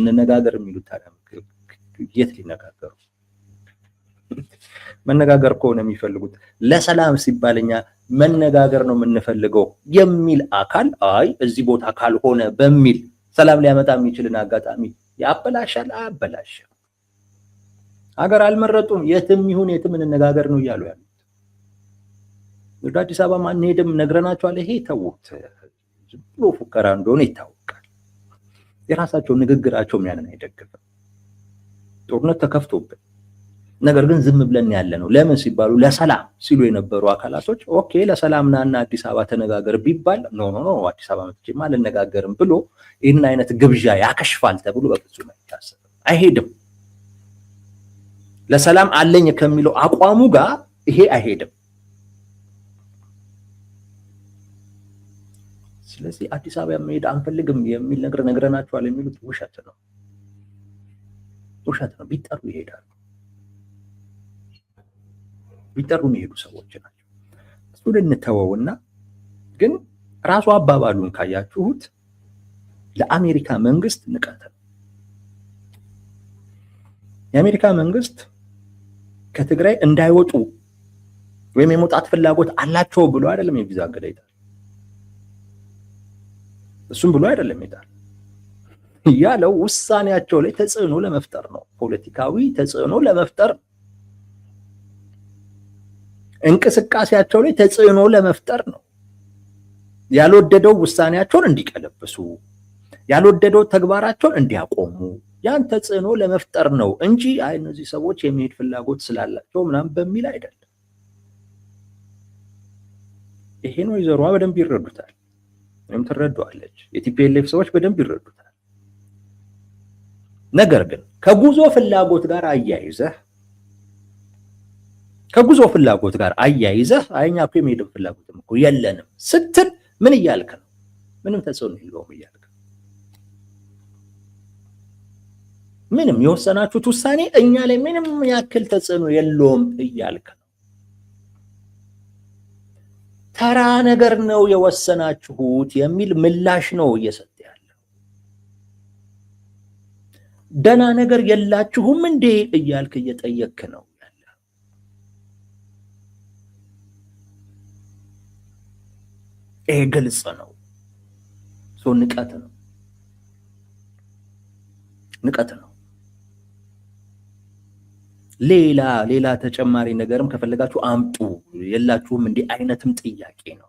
እንነጋገር የሚሉት ታዲያ የት ሊነጋገሩ? መነጋገር ከሆነ የሚፈልጉት ለሰላም ሲባልኛ መነጋገር ነው የምንፈልገው የሚል አካል አይ እዚህ ቦታ ካልሆነ በሚል ሰላም ሊያመጣ የሚችልን አጋጣሚ ያበላሻል። አያበላሽም። ሀገር አልመረጡም። የትም ይሁን የትም እንነጋገር ነው እያሉ ያሉት። ወደ አዲስ አበባ ማንሄድም ነግረናቸዋል። ይሄ ተውት፣ ዝም ብሎ ፉከራ እንደሆነ ይታወቃል። የራሳቸው ንግግራቸው ያንን አይደግፍም። ጦርነት ተከፍቶብን ነገር ግን ዝም ብለን ያለ ነው። ለምን ሲባሉ ለሰላም ሲሉ የነበሩ አካላቶች ኦኬ ለሰላም ናና አዲስ አበባ ተነጋገር ቢባል ኖ ኖ ኖ አዲስ አበባ መጥቼማ አልነጋገርም ብሎ ይህን አይነት ግብዣ ያከሽፋል ተብሎ በፍጹም አይታሰብም፣ አይሄድም። ለሰላም አለኝ ከሚለው አቋሙ ጋር ይሄ አይሄድም። ስለዚህ አዲስ አበባ መሄድ አንፈልግም የሚል ነገር ነግረናቸዋል የሚሉት ውሸት ነው፣ ውሸት ነው። ቢጠሩ ይሄዳሉ። ቢጠሩ የሚሄዱ ሰዎች ናቸው። እሱን እንተወውና ግን ራሱ አባባሉን ካያችሁት ለአሜሪካ መንግስት ንቀት ነው። የአሜሪካ መንግስት ከትግራይ እንዳይወጡ ወይም የመውጣት ፍላጎት አላቸው ብሎ አይደለም የቪዛ እገዳ ይጣል። እሱም ብሎ አይደለም ይጣል ያለው ውሳኔያቸው ላይ ተጽዕኖ ለመፍጠር ነው። ፖለቲካዊ ተጽዕኖ ለመፍጠር፣ እንቅስቃሴያቸው ላይ ተጽዕኖ ለመፍጠር ነው። ያልወደደው ውሳኔያቸውን እንዲቀለብሱ፣ ያልወደደው ተግባራቸውን እንዲያቆሙ ያን ተጽዕኖ ለመፍጠር ነው እንጂ አይ እነዚህ ሰዎች የሚሄድ ፍላጎት ስላላቸው ምናምን በሚል አይደለም። ይሄን ወይዘሮዋ በደንብ ይረዱታል፣ ወይም ትረዳዋለች። የቲፒኤልኤፍ ሰዎች በደንብ ይረዱታል። ነገር ግን ከጉዞ ፍላጎት ጋር አያይዘህ አይኛ እኮ የሚሄድ ፍላጎትም እኮ የለንም ስትል ምን እያልክ ነው? ምንም ተጽዕኖ የለውም እያልክ፣ ምንም የወሰናችሁት ውሳኔ እኛ ላይ ምንም ያክል ተጽዕኖ የለውም እያልክ ነው። ተራ ነገር ነው የወሰናችሁት የሚል ምላሽ ነው እየሰጠ ያለው። ደና ነገር የላችሁም እንዴ እያልክ እየጠየክ ነው ያለው። ይሄ ግልጽ ነው። ንቀት ነው፣ ንቀት ነው። ሌላ ተጨማሪ ነገርም ከፈለጋችሁ አምጡ፣ የላችሁም እንዲህ አይነትም ጥያቄ ነው።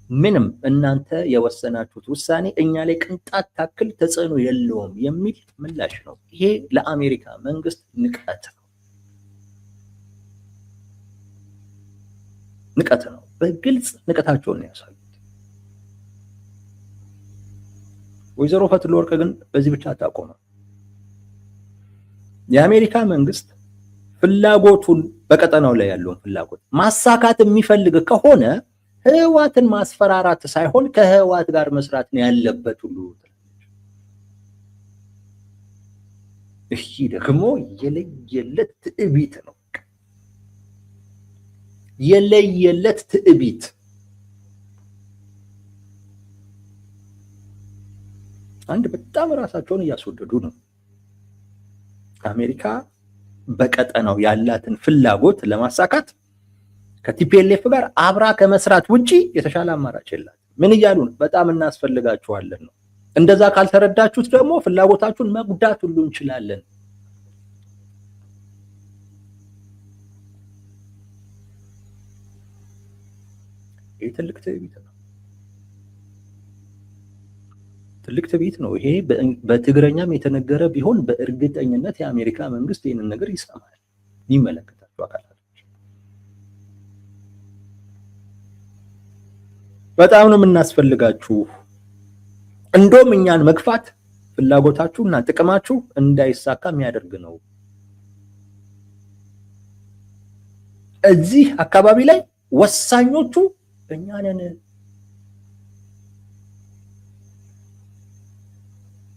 ምንም እናንተ የወሰናችሁት ውሳኔ እኛ ላይ ቅንጣት ታክል ተጽዕኖ የለውም የሚል ምላሽ ነው። ይሄ ለአሜሪካ መንግስት ንቀት ነው፣ ንቀት ነው። በግልጽ ንቀታቸውን ነው ያሳዩት። ወይዘሮ ፈትለወርቅ ግን በዚህ ብቻ አታቆመም። የአሜሪካ መንግስት ፍላጎቱን በቀጠናው ላይ ያለውን ፍላጎት ማሳካት የሚፈልግ ከሆነ ህዋትን ማስፈራራት ሳይሆን ከህዋት ጋር መስራት ነው ያለበት ሁሉ። ይህ ደግሞ የለየለት ትዕቢት ነው፣ የለየለት ትዕቢት። አንድ በጣም ራሳቸውን እያስወደዱ ነው። አሜሪካ በቀጠናው ያላትን ፍላጎት ለማሳካት ከቲፒኤልኤፍ ጋር አብራ ከመስራት ውጪ የተሻለ አማራጭ የላት። ምን እያሉ ነው? በጣም እናስፈልጋችኋለን ነው። እንደዛ ካልተረዳችሁት ደግሞ ፍላጎታችሁን መጉዳት ሁሉ እንችላለን። ይህ ትልቅ ትዕቢት ነው፣ ትልቅ ትዕቢት ነው። ይሄ በትግረኛም የተነገረ ቢሆን በእርግጠኝነት የአሜሪካ መንግስት ይህንን ነገር ይሰማል፣ የሚመለከታቸው አካላቶች። በጣም ነው የምናስፈልጋችሁ፣ እንደውም እኛን መግፋት ፍላጎታችሁ እና ጥቅማችሁ እንዳይሳካ የሚያደርግ ነው። እዚህ አካባቢ ላይ ወሳኞቹ እኛ ነን፣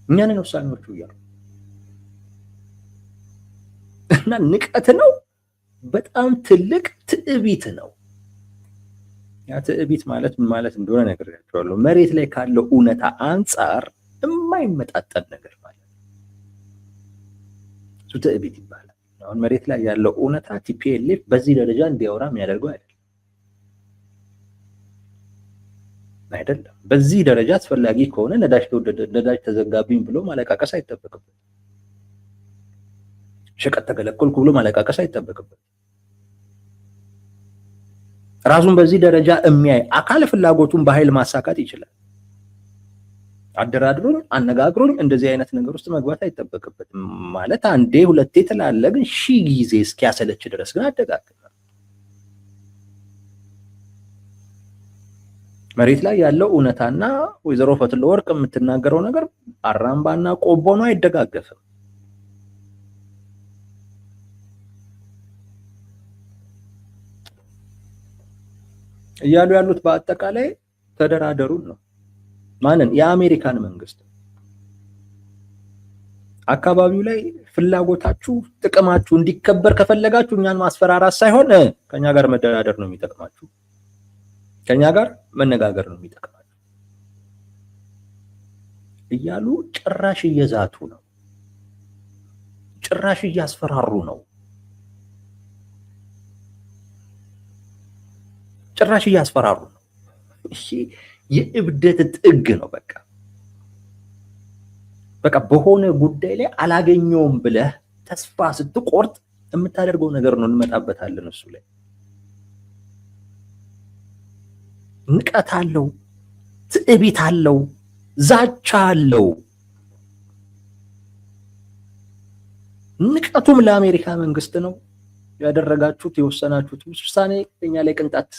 እኛ ነን ወሳኞቹ እያሉ እና ንቀት ነው። በጣም ትልቅ ትዕቢት ነው። ያ ትዕቢት ማለት ምን ማለት እንደሆነ ነግሬያቸዋለሁ። መሬት ላይ ካለው እውነታ አንጻር የማይመጣጠን ነገር ማለት ነው። እሱ ትዕቢት ይባላል። አሁን መሬት ላይ ያለው እውነታ ቲፒኤልኤፍ በዚህ ደረጃ እንዲያወራ የሚያደርገው አይደለም። በዚህ ደረጃ አስፈላጊ ከሆነ ነዳጅ ተወደደ፣ ነዳጅ ተዘጋብኝ ብሎ ማለቃቀስ አይጠበቅበት። ሸቀጥ ተከለከልኩ ብሎ ማለቃቀስ አይጠበቅበት። ራሱን በዚህ ደረጃ የሚያይ አካል ፍላጎቱን በኃይል ማሳካት ይችላል። አደራድሩኝ፣ አነጋግሩኝ፣ እንደዚህ አይነት ነገር ውስጥ መግባት አይጠበቅበትም። ማለት አንዴ ሁለቴ ትላለ፣ ግን ሺህ ጊዜ እስኪያሰለች ድረስ ግን አደጋግም። መሬት ላይ ያለው እውነታና ወይዘሮ ፈትለወርቅ የምትናገረው ነገር አራምባና ቆቦ ነው፣ አይደጋገፍም። እያሉ ያሉት በአጠቃላይ ተደራደሩን ነው። ማንን? የአሜሪካን መንግስት። አካባቢው ላይ ፍላጎታችሁ፣ ጥቅማችሁ እንዲከበር ከፈለጋችሁ እኛን ማስፈራራት ሳይሆን ከኛ ጋር መደራደር ነው የሚጠቅማችሁ፣ ከኛ ጋር መነጋገር ነው የሚጠቅማችሁ እያሉ ጭራሽ እየዛቱ ነው፣ ጭራሽ እያስፈራሩ ነው፣ ጭራሽ እያስፈራሩ ነው። እሺ የእብደት ጥግ ነው። በቃ በሆነ ጉዳይ ላይ አላገኘውም ብለህ ተስፋ ስትቆርጥ የምታደርገው ነገር ነው። እንመጣበታለን እሱ ላይ። ንቀት አለው፣ ትዕቢት አለው፣ ዛቻ አለው። ንቀቱም ለአሜሪካ መንግስት ነው። ያደረጋችሁት የወሰናችሁት ውሳኔ እኛ ላይ ቅንጣት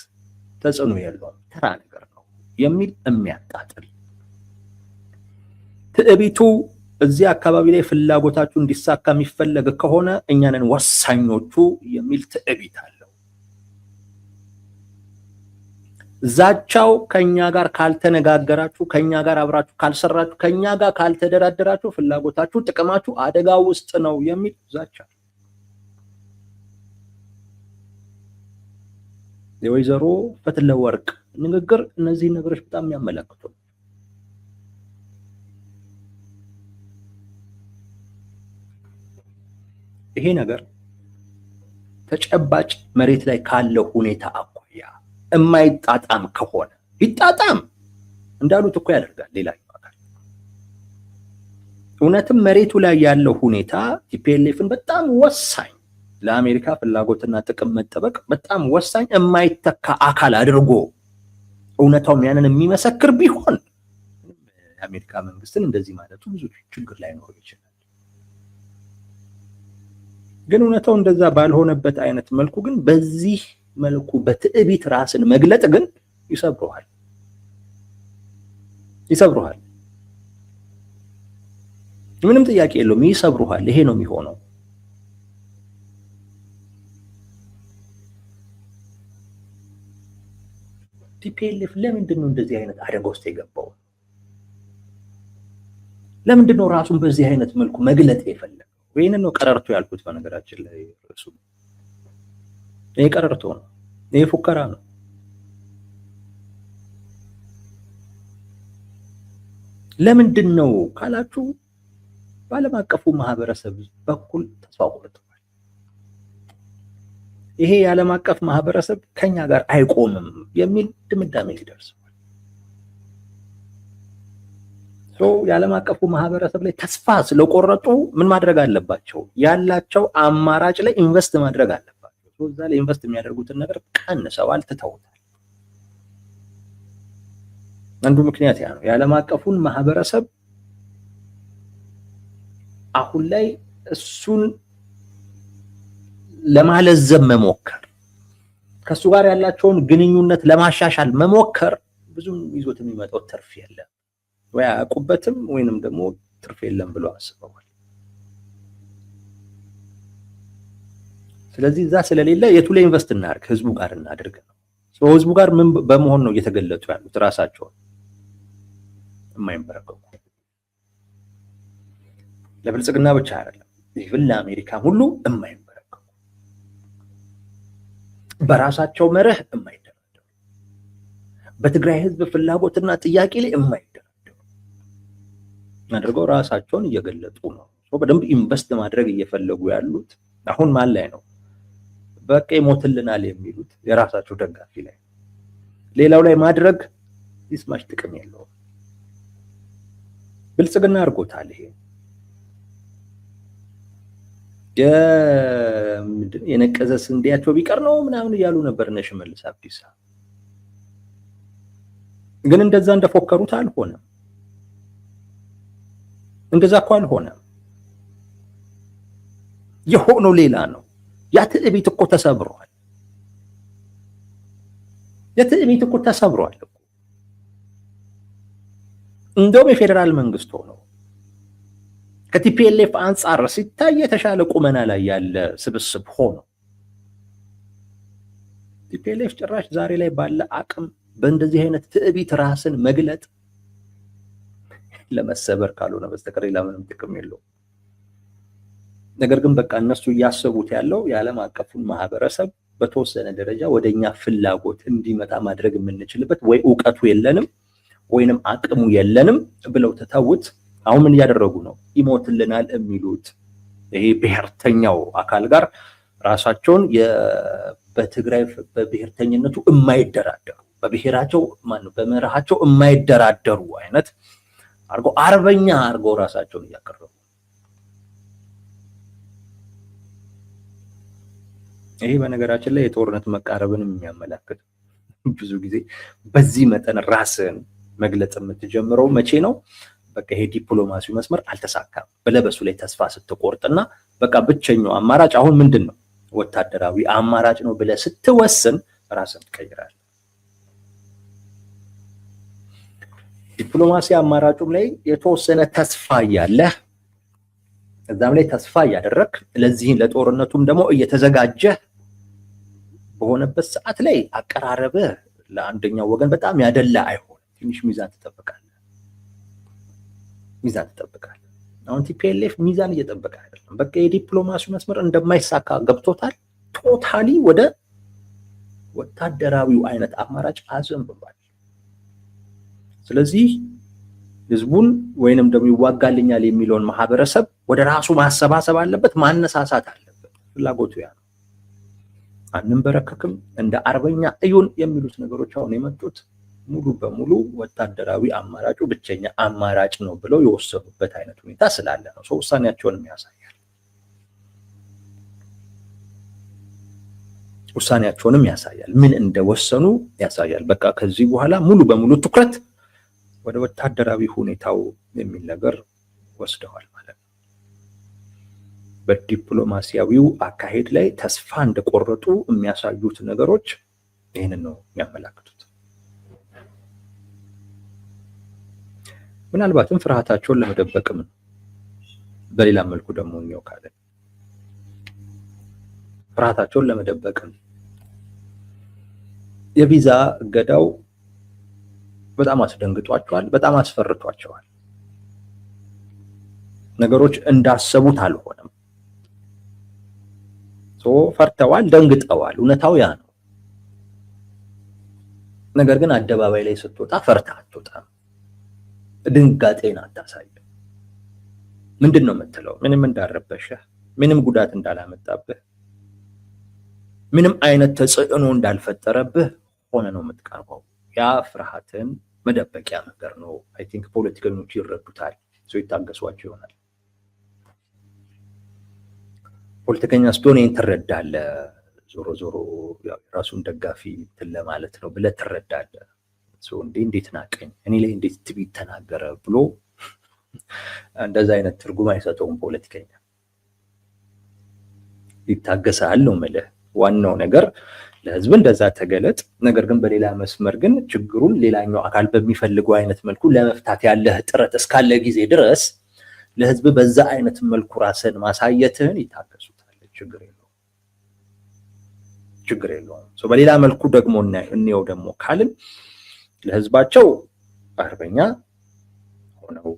ተጽዕኖ የለውም፣ ተራ ነገር ነው የሚል የሚያጣጥል ትዕቢቱ እዚህ አካባቢ ላይ ፍላጎታችሁ እንዲሳካ የሚፈለግ ከሆነ እኛንን ወሳኞቹ የሚል ትዕቢት አለው። ዛቻው ከኛ ጋር ካልተነጋገራችሁ፣ ከኛ ጋር አብራችሁ ካልሰራችሁ፣ ከኛ ጋር ካልተደራደራችሁ ፍላጎታችሁ፣ ጥቅማችሁ አደጋ ውስጥ ነው የሚል ዛቻ። የወይዘሮ ፈትለወርቅ ንግግር እነዚህ ነገሮች በጣም የሚያመለክቱ ነው። ይሄ ነገር ተጨባጭ መሬት ላይ ካለው ሁኔታ አኳያ የማይጣጣም ከሆነ ይጣጣም እንዳሉት እኮ ያደርጋል ሌላ ይባላል። እውነትም መሬቱ ላይ ያለው ሁኔታ ቲፒኤልኤፍን በጣም ወሳኝ፣ ለአሜሪካ ፍላጎትና ጥቅም መጠበቅ በጣም ወሳኝ የማይተካ አካል አድርጎ እውነታው ያንን የሚመሰክር ቢሆን የአሜሪካ መንግስትን እንደዚህ ማለቱ ብዙ ችግር ላይኖር ይችላል። ግን እውነታው እንደዛ ባልሆነበት አይነት መልኩ ግን በዚህ መልኩ በትዕቢት ራስን መግለጥ ግን ይሰብረዋል። ምንም ጥያቄ የለውም፣ ይሰብረዋል። ይሄ ነው የሚሆነው። ቲፒኤልኤፍ ለምንድን ነው እንደዚህ አይነት አደጋ ውስጥ የገባው? ለምንድን ነው ራሱን በዚህ አይነት መልኩ መግለጥ የፈለገው? ይህንን ነው ቀረርቶ ያልኩት። በነገራችን ላይ እሱ ይሄ ቀረርቶ ነው፣ ይሄ ፉከራ ነው። ለምንድን ነው ካላችሁ በዓለም አቀፉ ማህበረሰብ በኩል ተስፋ ቆርጧል። ይሄ የዓለም አቀፍ ማህበረሰብ ከኛ ጋር አይቆምም የሚል ድምዳሜ ይደርሳል። የዓለም አቀፉ ማህበረሰብ ላይ ተስፋ ስለቆረጡ ምን ማድረግ አለባቸው? ያላቸው አማራጭ ላይ ኢንቨስት ማድረግ አለባቸው። እዛ ላይ ኢንቨስት የሚያደርጉትን ነገር ቀንሰዋል፣ ትተውታል። አንዱ ምክንያት ያ ነው። የዓለም አቀፉን ማህበረሰብ አሁን ላይ እሱን ለማለዘብ መሞከር፣ ከሱ ጋር ያላቸውን ግንኙነት ለማሻሻል መሞከር ብዙም ይዞት የሚመጣው ትርፍ የለም። ወይ አያውቁበትም ወይንም ደግሞ ትርፍ የለም ብሎ አስበዋል። ስለዚህ እዛ ስለሌለ የቱ ላይ ኢንቨስት እናድርግ? ህዝቡ ጋር እናድርግ ነው። ህዝቡ ጋር ምን በመሆን ነው እየተገለጡ ያሉት? ራሳቸውን የማይንበረከኩ ለብልጽግና ብቻ አይደለም፣ ይህን ለአሜሪካ ሁሉ የማይንበረከኩ በራሳቸው መርህ የማይደራደሩ በትግራይ ህዝብ ፍላጎትና ጥያቄ ላይ የማይደራደሩ አድርገው ራሳቸውን እየገለጡ ነው። በደንብ ኢንቨስት ማድረግ እየፈለጉ ያሉት አሁን ማን ላይ ነው? በቃ ይሞትልናል የሚሉት የራሳቸው ደጋፊ ላይ። ሌላው ላይ ማድረግ ይስማሽ ጥቅም የለውም። ብልጽግና አድርጎታል። ይሄ የነቀዘ ስንዴያቸው ቢቀር ነው ምናምን እያሉ ነበር እነ ሽመልስ አብዲሳ። ግን እንደዛ እንደፎከሩት አልሆነም። እንደዛ እኮ አልሆነም። የሆነው ሌላ ነው። ያ ትዕቢት እኮ ተሰብሯል። የትዕቢት እኮ ተሰብሯል እኮ። እንደውም የፌዴራል መንግስት ሆኖ ከቲፒኤልኤፍ አንጻር ሲታይ የተሻለ ቁመና ላይ ያለ ስብስብ ሆኖ ቲፒኤልኤፍ ጭራሽ ዛሬ ላይ ባለ አቅም በእንደዚህ አይነት ትዕቢት ራስን መግለጥ ለመሰበር ካልሆነ በስተቀር ሌላ ምንም ጥቅም የለውም። ነገር ግን በቃ እነሱ እያሰቡት ያለው የዓለም አቀፉን ማህበረሰብ በተወሰነ ደረጃ ወደኛ ፍላጎት እንዲመጣ ማድረግ የምንችልበት ወይ ዕውቀቱ የለንም ወይንም አቅሙ የለንም ብለው ተተውት። አሁን ምን እያደረጉ ነው? ይሞትልናል የሚሉት ይሄ ብሔርተኛው አካል ጋር ራሳቸውን በትግራይ በብሔርተኝነቱ የማይደራደሩ በብሔራቸው በመርሃቸው የማይደራደሩ አይነት አርጎ አርበኛ አርጎ ራሳቸውን እያቀረቡ ይሄ በነገራችን ላይ የጦርነት መቃረብንም የሚያመላክት ብዙ ጊዜ በዚህ መጠን ራስን መግለጽ የምትጀምረው መቼ ነው? በቃ ይሄ ዲፕሎማሲው መስመር አልተሳካም ብለህ በሱ ላይ ተስፋ ስትቆርጥና በቃ ብቸኛው አማራጭ አሁን ምንድን ነው ወታደራዊ አማራጭ ነው ብለህ ስትወስን ራስን ትቀይራለህ። ዲፕሎማሲ አማራጩም ላይ የተወሰነ ተስፋ ያለህ እዛም ላይ ተስፋ ያደረክ ለዚህ ለጦርነቱም ደግሞ እየተዘጋጀህ በሆነበት ሰዓት ላይ አቀራረብህ ለአንደኛው ወገን በጣም ያደላ አይሆን። ትንሽ ሚዛን ትጠብቃለህ። አሁን ቲፒኤልኤፍ ሚዛን እየጠበቀ አይደለም። በቃ የዲፕሎማሲ መስመር እንደማይሳካ ገብቶታል። ቶታሊ ወደ ወታደራዊው አይነት አማራጭ አዘንብሏል። ስለዚህ ህዝቡን ወይንም ደግሞ ይዋጋልኛል የሚለውን ማህበረሰብ ወደ ራሱ ማሰባሰብ አለበት፣ ማነሳሳት አለበት። ፍላጎቱ ያ ነው። አንንበረከክም፣ እንደ አርበኛ እዩን የሚሉት ነገሮች አሁን የመጡት ሙሉ በሙሉ ወታደራዊ አማራጩ ብቸኛ አማራጭ ነው ብለው የወሰኑበት አይነት ሁኔታ ስላለ ነው። ሰው ውሳኔያቸውንም ያሳያል። ምን እንደወሰኑ ያሳያል። በቃ ከዚህ በኋላ ሙሉ በሙሉ ትኩረት ወደ ወታደራዊ ሁኔታው የሚል ነገር ወስደዋል ማለት ነው። በዲፕሎማሲያዊው አካሄድ ላይ ተስፋ እንደቆረጡ የሚያሳዩት ነገሮች ይህንን ነው የሚያመላክቱት። ምናልባትም ፍርሃታቸውን ለመደበቅም ነው። በሌላ መልኩ ደግሞ ነው ካለ ፍርሃታቸውን ለመደበቅም የቪዛ እገዳው በጣም አስደንግጧቸዋል፣ በጣም አስፈርቷቸዋል። ነገሮች እንዳሰቡት አልሆነም። ፈርተዋል፣ ደንግጠዋል። እውነታው ያ ነው። ነገር ግን አደባባይ ላይ ስትወጣ ፈርታ አትወጣም። ድንጋጤን አታሳይም። ምንድነው የምትለው? ምንም እንዳረበሸህ፣ ምንም ጉዳት እንዳላመጣብህ፣ ምንም አይነት ተጽዕኖ እንዳልፈጠረብህ ሆነ ነው የምትቀርበው። ያ ፍርሃትን መደበቂያ ነገር ነው። አይ ቲንክ ፖለቲከኞች ይረዱታል፣ ሰው ይታገሷቸው ይሆናል። ፖለቲከኛ ስትሆን ይህን ትረዳለህ። ዞሮ ዞሮ የራሱን ደጋፊ እንትን ለማለት ነው ብለህ ትረዳለህ። እንዴት ናቀኝ፣ እኔ ላይ እንዴት ትቢት ተናገረ ብሎ እንደዛ አይነት ትርጉም አይሰጠውም ፖለቲከኛ። ይታገሳል ነው የምልህ። ዋናው ነገር ለህዝብ እንደዛ ተገለጥ። ነገር ግን በሌላ መስመር ግን ችግሩን ሌላኛው አካል በሚፈልገው አይነት መልኩ ለመፍታት ያለህ ጥረት እስካለ ጊዜ ድረስ ለህዝብ በዛ አይነት መልኩ ራስን ማሳየትህን ይታገሱታል። ችግር የለውም። በሌላ መልኩ ደግሞ እንየው ደግሞ ካልን ለህዝባቸው አርበኛ ሆነው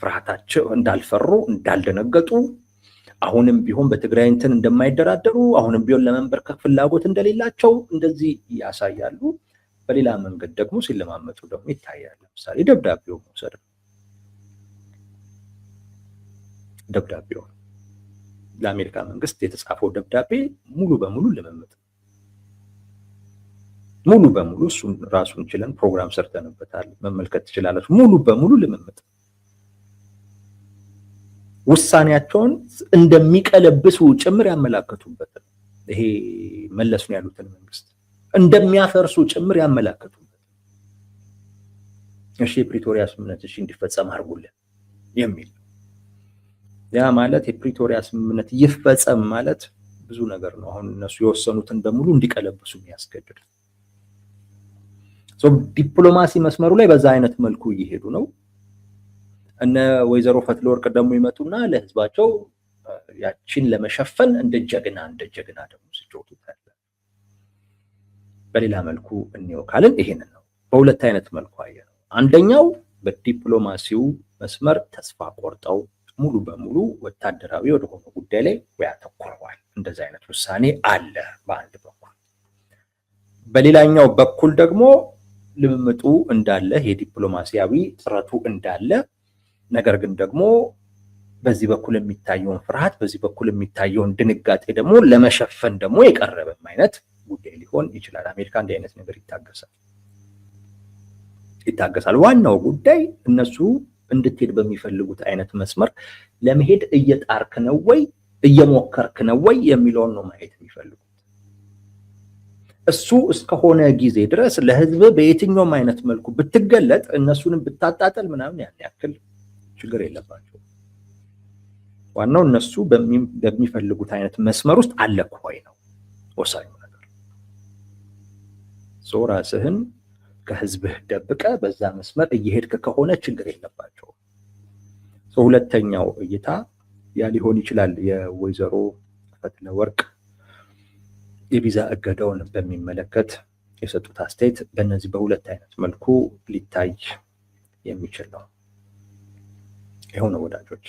ፍርሃታቸው እንዳልፈሩ እንዳልደነገጡ አሁንም ቢሆን በትግራይ እንትን እንደማይደራደሩ አሁንም ቢሆን ለመንበርከክ ፍላጎት እንደሌላቸው እንደዚህ ያሳያሉ። በሌላ መንገድ ደግሞ ሲለማመጡ ደግሞ ይታያል። ለምሳሌ ደብዳቤው መውሰድ፣ ደብዳቤው ለአሜሪካ መንግስት የተጻፈው ደብዳቤ ሙሉ በሙሉ ልምምጥ፣ ሙሉ በሙሉ እሱን ራሱን ችለን ፕሮግራም ሰርተንበታል፣ መመልከት ትችላላችሁ። ሙሉ በሙሉ ልምምጥ ውሳኔያቸውን እንደሚቀለብሱ ጭምር ያመላከቱበት ነው። ይሄ መለስ ነው ያሉትን መንግስት እንደሚያፈርሱ ጭምር ያመላከቱበት። እሺ የፕሪቶሪያ ስምምነት እሺ እንዲፈጸም አድርጉልን የሚል ያ ማለት የፕሪቶሪያ ስምምነት ይፈጸም ማለት ብዙ ነገር ነው። አሁን እነሱ የወሰኑትን በሙሉ እንዲቀለብሱ የሚያስገድድ ዲፕሎማሲ መስመሩ ላይ በዛ አይነት መልኩ እየሄዱ ነው። እነ ወይዘሮ ፈትለወርቅ ደግሞ ይመጡና ለህዝባቸው ያቺን ለመሸፈን እንደ ጀግና ደግሞ ሲጮቱ ታያለ። በሌላ መልኩ እንየው ካልን ይሄንን ነው። በሁለት አይነት መልኩ አየነው። አንደኛው በዲፕሎማሲው መስመር ተስፋ ቆርጠው ሙሉ በሙሉ ወታደራዊ ወደሆነ ጉዳይ ላይ ያተኩረዋል። እንደዚህ አይነት ውሳኔ አለ በአንድ በኩል። በሌላኛው በኩል ደግሞ ልምምጡ እንዳለ የዲፕሎማሲያዊ ጥረቱ እንዳለ፣ ነገር ግን ደግሞ በዚህ በኩል የሚታየውን ፍርሃት፣ በዚህ በኩል የሚታየውን ድንጋጤ ደግሞ ለመሸፈን ደግሞ የቀረበም አይነት ጉዳይ ሊሆን ይችላል። አሜሪካ እንዲህ አይነት ነገር ይታገሳል። ዋናው ጉዳይ እነሱ እንድትሄድ በሚፈልጉት አይነት መስመር ለመሄድ እየጣርክ ነው ወይ እየሞከርክ ነው ወይ የሚለውን ነው ማየት የሚፈልጉት። እሱ እስከሆነ ጊዜ ድረስ ለህዝብ በየትኛውም አይነት መልኩ ብትገለጥ እነሱንም ብታጣጠል ምናምን ያን ያክል ችግር የለባቸው። ዋናው እነሱ በሚፈልጉት አይነት መስመር ውስጥ አለክ ወይ ነው ወሳኙ ነገር። ራስህን ከህዝብህ ደብቀ በዛ መስመር እየሄድክ ከሆነ ችግር የለባቸው። ሁለተኛው እይታ ያ ሊሆን ይችላል። የወይዘሮ ፈትለወርቅ የቪዛ እገዳውን በሚመለከት የሰጡት አስተያየት በእነዚህ በሁለት አይነት መልኩ ሊታይ የሚችል ነው። ይኸው ነው ወዳጆች።